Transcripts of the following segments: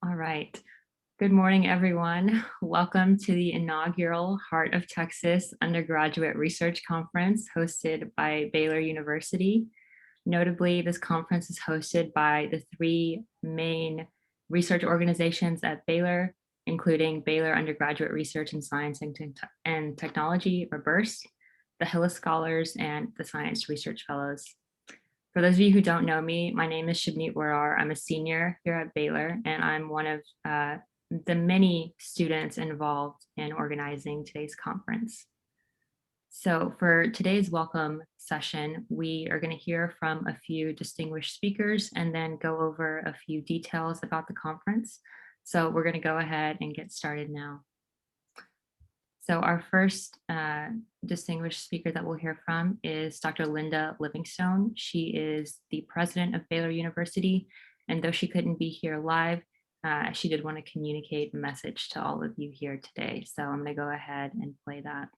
All right. Good morning, everyone. Welcome to the inaugural Heart of Texas Undergraduate Research Conference hosted by Baylor University. Notably, this conference is hosted by the three main research organizations at Baylor, including Baylor Undergraduate Research in Science and Technology, or BURST, the Hillis Scholars, and the Science Research Fellows. For those of you who don't know me, my name is Shibneet Warar. I'm a senior here at Baylor, and I'm one of the many students involved in organizing today's conference. So for today's welcome session, we are going to hear from a few distinguished speakers and then go over a few details about the conference. So we're going to go ahead and get started now. So our first distinguished speaker that we'll hear from is Dr. Linda Livingstone. She is the president of Baylor University, and though she couldn't be here live, she did want to communicate a message to all of you here today. So I'm going to go ahead and play that.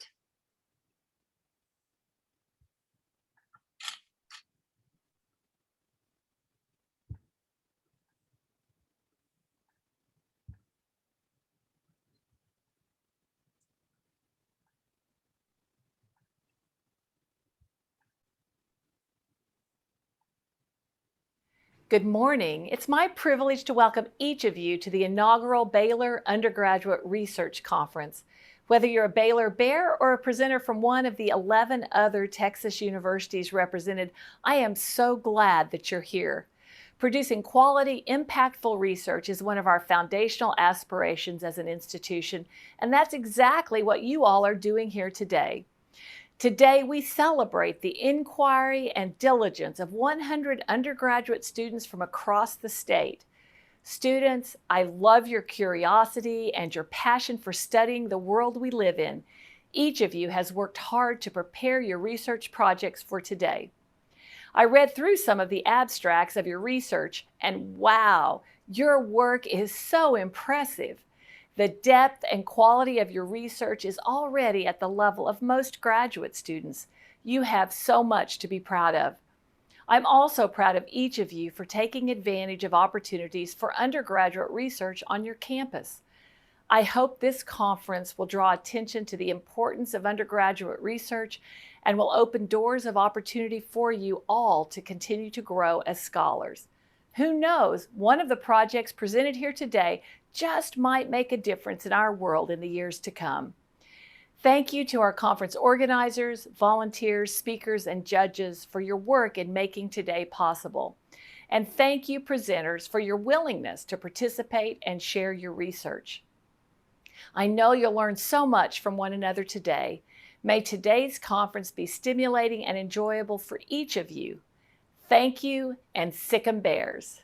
Good morning. It's my privilege to welcome each of you to the inaugural Baylor Undergraduate Research Conference. Whether you're a Baylor Bear or a presenter from one of the 11 other Texas universities represented, I am so glad that you're here. Producing quality, impactful research is one of our foundational aspirations as an institution, and that's exactly what you all are doing here today. Today, we celebrate the inquiry and diligence of 100 undergraduate students from across the state. Students, I love your curiosity and your passion for studying the world we live in. Each of you has worked hard to prepare your research projects for today. I read through some of the abstracts of your research, and wow, your work is so impressive. The depth and quality of your research is already at the level of most graduate students. You have so much to be proud of. I'm also proud of each of you for taking advantage of opportunities for undergraduate research on your campus. I hope this conference will draw attention to the importance of undergraduate research and will open doors of opportunity for you all to continue to grow as scholars. Who knows, one of the projects presented here today just might make a difference in our world in the years to come. Thank you to our conference organizers, volunteers, speakers, and judges for your work in making today possible. And thank you, presenters, for your willingness to participate and share your research. I know you'll learn so much from one another today. May today's conference be stimulating and enjoyable for each of you. Thank you, and sic 'em Bears.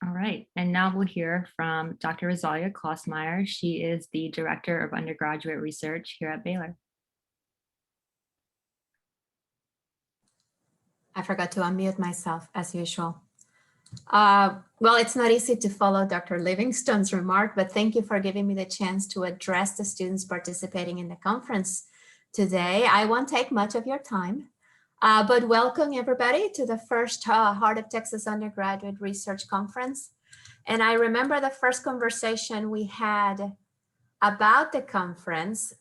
All right, and now we'll hear from Dr. Rosalia Klossmeyer. She is the Director of Undergraduate Research here at Baylor. I forgot to unmute myself as usual. Well, it's not easy to follow Dr. Livingstone's remark, but thank you for giving me the chance to address the students participating in the conference today. I won't take much of your time, but welcome everybody to the first Heart of Texas Undergraduate Research Conference. And I remember the first conversation we had about the conference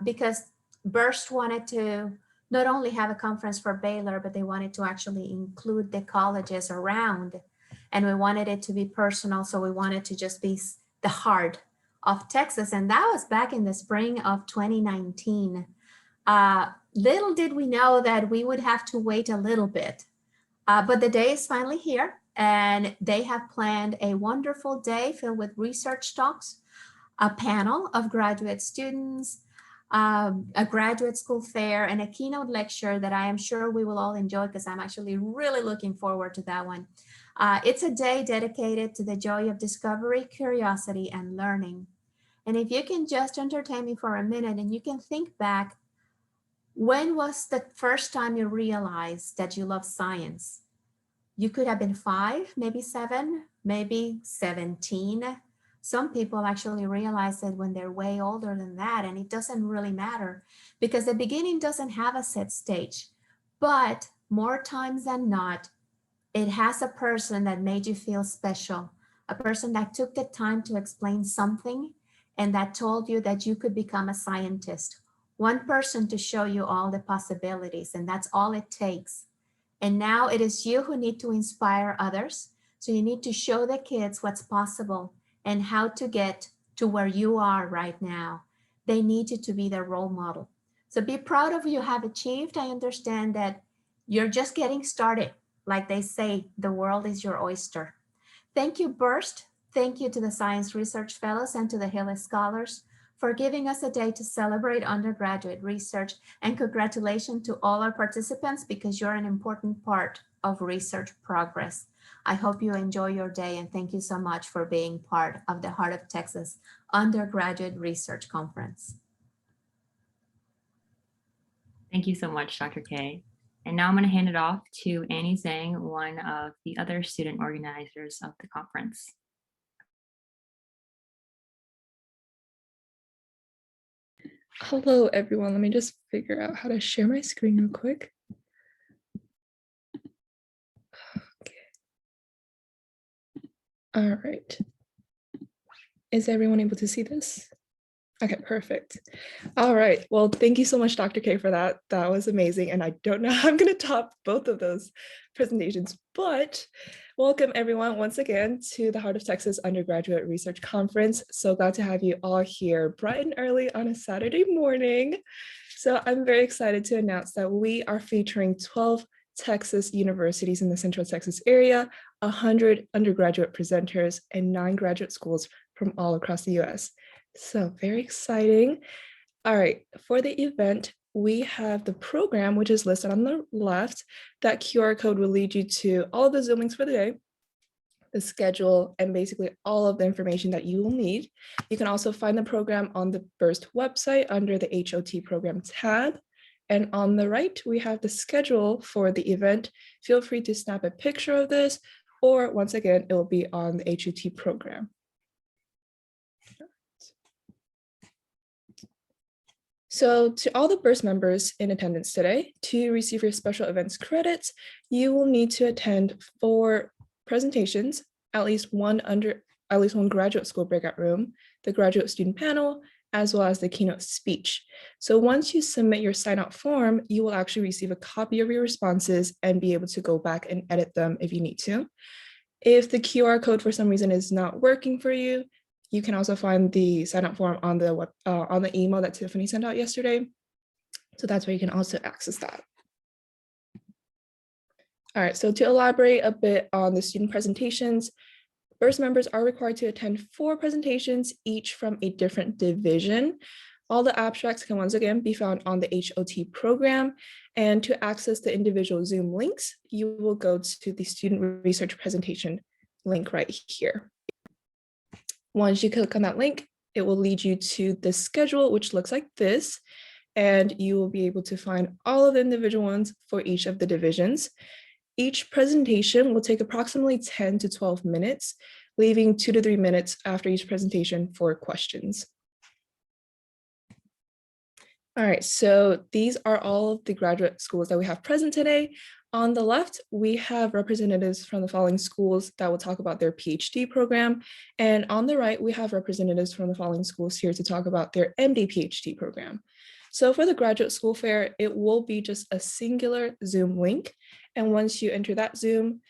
because BURST wanted to not only have a conference for Baylor, but they wanted to actually include the colleges around. And we wanted it to be personal. So we wanted to just be the heart of Texas. And that was back in the spring of 2019. Little did we know that we would have to wait a little bit. But the day is finally here. And they have planned a wonderful day filled with research talks, a panel of graduate students, a graduate school fair, and a keynote lecture that I am sure we will all enjoy because I'm actually really looking forward to that one. It's a day dedicated to the joy of discovery, curiosity, and learning. And if you can just entertain me for a minute and you can think back, when was the first time you realized that you love science? You could have been 5, maybe 7, maybe 17. Some people actually realize it when they're way older than that, and it doesn't really matter because the beginning doesn't have a set stage. But more times than not, it has a person that made you feel special, a person that took the time to explain something and that told you that you could become a scientist. One person to show you all the possibilities, and that's all it takes. And now it is you who need to inspire others. So you need to show the kids what's possible and how to get to where you are right now. They need you to be their role model. So be proud of what you have achieved. I understand that you're just getting started. Like they say, the world is your oyster. Thank you, Burst. Thank you to the Science Research Fellows and to the Hillis Scholars for giving us a day to celebrate undergraduate research, and congratulations to all our participants because you're an important part of research progress. I hope you enjoy your day, and thank you so much for being part of the Heart of Texas Undergraduate Research Conference. Thank you so much, Dr. K. And now I'm going to hand it off to Annie Zhang, one of the other student organizers of the conference. Hello, everyone. Let me just figure out how to share my screen real quick. Okay. All right. Is everyone able to see this? Okay, perfect. All right. Well, thank you so much, Dr. K, for that. That was amazing. And I don't know how I'm going to top both of those presentations, but welcome everyone once again to the Heart of Texas Undergraduate Research Conference. So glad to have you all here bright and early on a Saturday morning. So I'm very excited to announce that we are featuring 12 Texas universities in the Central Texas area, 100 undergraduate presenters, and 9 graduate schools from all across the US. So very exciting. All right, for the event, we have the program, which is listed on the left. That QR code will lead you to all of the Zoom links for the day, the schedule, and basically all of the information that you will need. You can also find the program on the Burst website under the HOT program tab. And on the right, we have the schedule for the event. Feel free to snap a picture of this, or once again, it will be on the HOT program. So to all the Burst members in attendance today, to receive your special events credits, you will need to attend 4 presentations, at least one graduate school breakout room, the graduate student panel, as well as the keynote speech. So once you submit your sign-out form, you will actually receive a copy of your responses and be able to go back and edit them if you need to. If the QR code for some reason is not working for you, you can also find the sign-up form on the email that Tiffany sent out yesterday. So that's where you can also access that. All right, so to elaborate a bit on the student presentations, Burst members are required to attend 4 presentations, each from a different division. All the abstracts can once again be found on the HOT program. And to access the individual Zoom links, you will go to the student research presentation link right here. Once you click on that link, it will lead you to the schedule, which looks like this, and you will be able to find all of the individual ones for each of the divisions. Each presentation will take approximately 10 to 12 minutes, leaving 2 to 3 minutes after each presentation for questions. All right, so these are all of the graduate schools that we have present today. On the left, we have representatives from the following schools that will talk about their PhD program. And on the right, we have representatives from the following schools here to talk about their MD PhD program. So for the graduate school fair, it will be just a singular Zoom link. And once you enter that Zoom,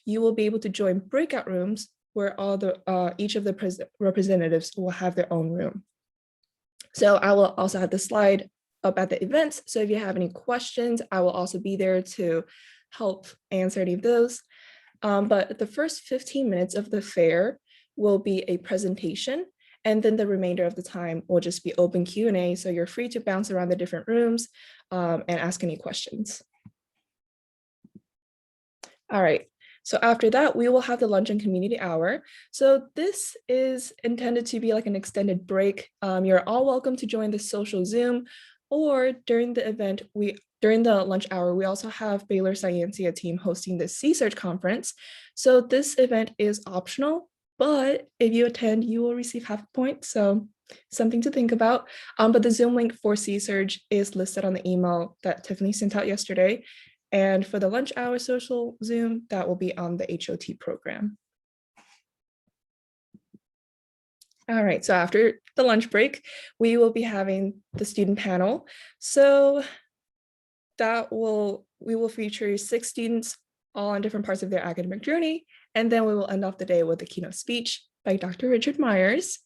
you will be able to join breakout rooms where each of the representatives will have their own room. So I will also have the slide up at the events. So if you have any questions, I will also be there to help answer any of those. But the first 15 minutes of the fair will be a presentation, and then the remainder of the time will just be open Q&A. So you're free to bounce around the different rooms and ask any questions. All right. So after that, we will have the lunch and community hour. So this is intended to be like an extended break. You're all welcome to join the social Zoom, or during the event, during the lunch hour, we also have Baylor Scientia team hosting the C-Search conference. So this event is optional. but if you attend, you will receive half a point. So something to think about. But the Zoom link for CSurge is listed on the email that Tiffany sent out yesterday. And for the lunch hour social Zoom, that will be on the HOT program. All right, so after the lunch break, we will be having the student panel. So we will feature 6 students all on different parts of their academic journey. And then we will end off the day with a keynote speech by Dr. Richard Myers.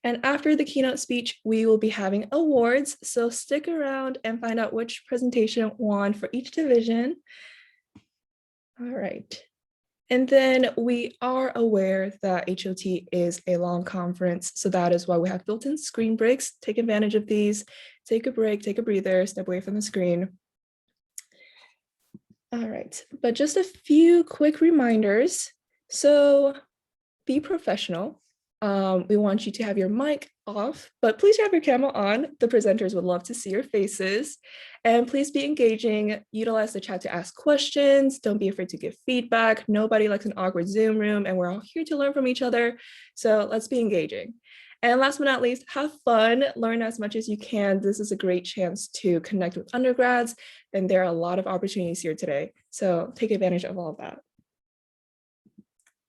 And after the keynote speech, we will be having awards. So stick around and find out which presentation won for each division. All right. And then we are aware that HOT is a long conference. So that is why we have built-in screen breaks. Take advantage of these. Take a break, take a breather, step away from the screen. All right, but just a few quick reminders. So be professional. We want you to have your mic off, but please have your camera on. The presenters would love to see your faces. And please be engaging. Utilize the chat to ask questions. Don't be afraid to give feedback. Nobody likes an awkward Zoom room, and we're all here to learn from each other. So let's be engaging. And last but not least, have fun, learn as much as you can. This is a great chance to connect with undergrads, and there are a lot of opportunities here today. So take advantage of all of that.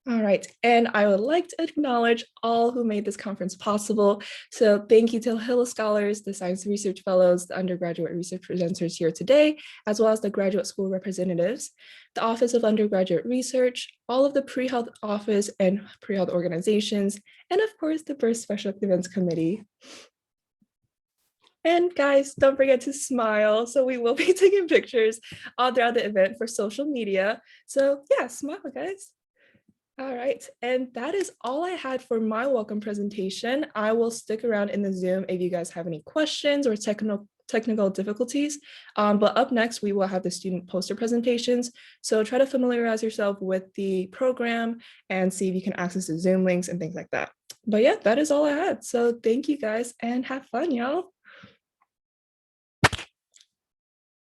All right, and I would like to acknowledge all who made this conference possible. So thank you to Hill Scholars, the Science Research Fellows, the undergraduate research presenters here today, as well as the graduate school representatives, the Office of Undergraduate Research, all of the pre-health office and pre-health organizations, and of course, the Birth Special Events Committee. And guys, don't forget to smile. So we will be taking pictures all throughout the event for social media. So yeah, smile, guys. All right, and that is all I had for my welcome presentation. I will stick around in the Zoom if you guys have any questions or technical difficulties. But up next, we will have the student poster presentations. So try to familiarize yourself with the program and see if you can access the Zoom links and things like that. But yeah, that is all I had. So thank you guys and have fun, y'all.